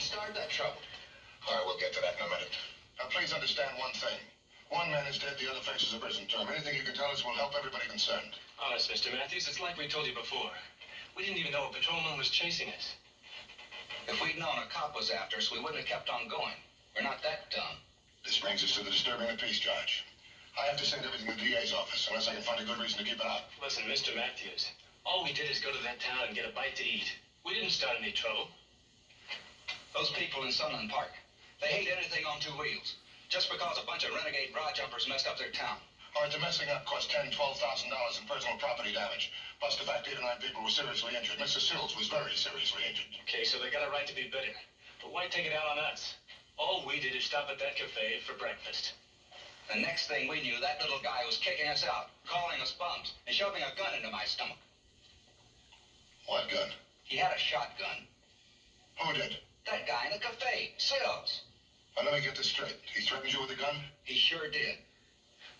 started that trouble? All right, we'll get to that in a minute. Now, please understand one thing. One man is dead, the other faces a prison term. Anything you can tell us will help everybody concerned. Honest, Mr. Matthews, it's like we told you before. We didn't even know a patrolman was chasing us. If we'd known a cop was after us, we wouldn't have kept on going. We're not that dumb. This brings us to the disturbing the peace charge. I have to send everything to the DA's office, unless I can find a good reason to keep it out. Listen, Mr. Matthews, all we did is go to that town and get a bite to eat. We didn't start any trouble. Those people in Sunland Park, they hate anything on two wheels. Just because a bunch of renegade broad jumpers messed up their town. All right, the messing up cost $10,000, $12,000 in personal property damage. Plus the fact 8 or 9 people were seriously injured. Mrs. Sills was very seriously injured. Okay, so they got a right to be bitter. But why take it out on us? All we did is stop at that cafe for breakfast. The next thing we knew, that little guy was kicking us out, calling us bums, and shoving a gun into my stomach. What gun? He had a shotgun. Who did? That guy in the cafe, Sills. Well, let me get this straight. He threatened you with a gun? He sure did.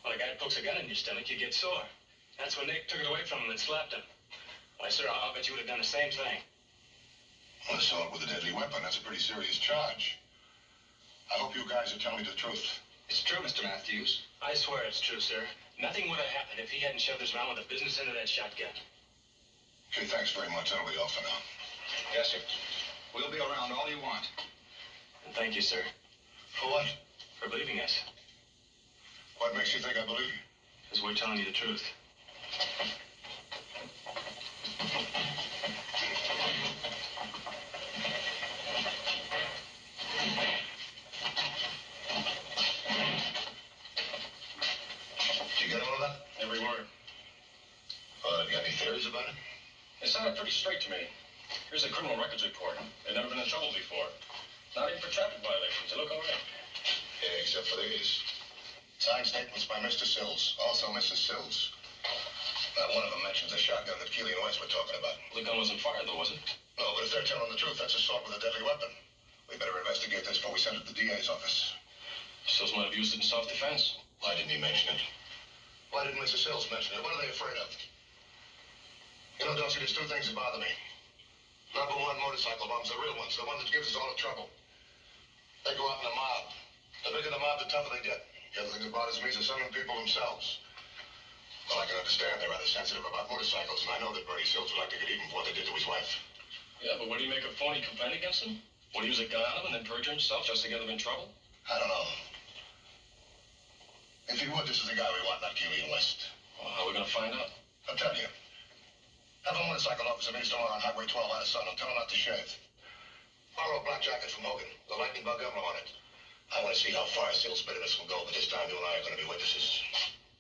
Well, a guy pokes a gun in your stomach, you get sore. That's when Nick took it away from him and slapped him. Why, sir, I'll bet you would have done the same thing. Well, assault with a deadly weapon, that's a pretty serious charge. I hope you guys are telling me the truth. It's true, Mr. Matthews. I swear it's true, sir. Nothing would have happened if he hadn't shoved us around with a business end of that shotgun. Okay, thanks very much. That'll be all for now. Yes, sir. We'll be around all you want. And thank you, sir. For what? For believing us. What makes you think I believe you? Because we're telling you the truth. Did you get all of that? Every word. You got any theories about it? It sounded pretty straight to me. Here's a criminal records report. They've never been in trouble before. Not even for traffic violations. They look all right. Yeah, except for these. Signed statements by Mr. Sills. Also Mrs. Sills. Not one of them mentions the shotgun that Keeley and West were talking about. The gun wasn't fired, though, was it? No, but if they're telling the truth, that's assault with a deadly weapon. We better investigate this before we send it to the DA's office. Sills might have used it in self-defense. Why didn't he mention it? Why didn't Mrs. Sills mention it? What are they afraid of? You know, Dulcie, there's 2 things that bother me. Number 1, motorcycle bombs, the real ones, the one that gives us all the trouble. They go out in a mob. The bigger the mob, the tougher they get. The other thing that bothers me is the Sunland people themselves. Well, I can understand they're rather sensitive about motorcycles, and I know that Bertie Sills would like to get even for what they did to his wife. Yeah, but would he make a phony complaint against them? Would he use a gun on them and then perjure himself just to get them in trouble? I don't know. If he would, this is the guy we want, not Keeley and West. Well, how are we going to find out? I'll tell you. Have a motorcycle officer meet us tomorrow on Highway 12 out of sun and tell him not to shave. Borrow a black jacket from Hogan, the lightning bug emblem on it. I want to see how far Sills' bitterness will go with this